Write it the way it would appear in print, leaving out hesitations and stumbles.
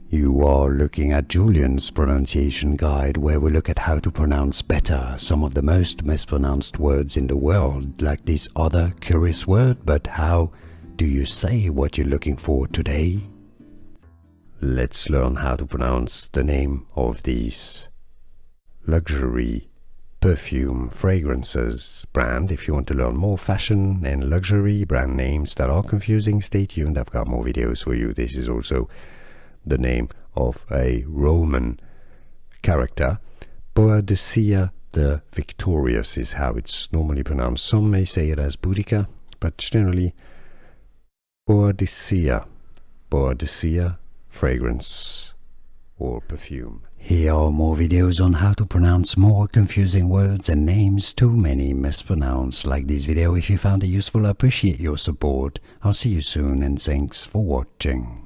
You are looking at Julian's pronunciation guide, where we look at how to pronounce better some of the most mispronounced words in the world, like this other curious word. But how do you say what you're looking for today? Let's learn how to pronounce the name of these luxury perfume fragrances brand. If you want to learn more fashion and luxury brand names that are confusing, stay tuned. I've got more videos for you. This is also the name of a Roman character. Boadicea the Victorious is how it's normally pronounced. Some may say it as Boadicea, but generally Boadicea. Boadicea fragrance or perfume. Here are more videos on how to pronounce more confusing words and names too many mispronounced. Like this video if you found it useful. I appreciate your support. I'll see you soon and thanks for watching.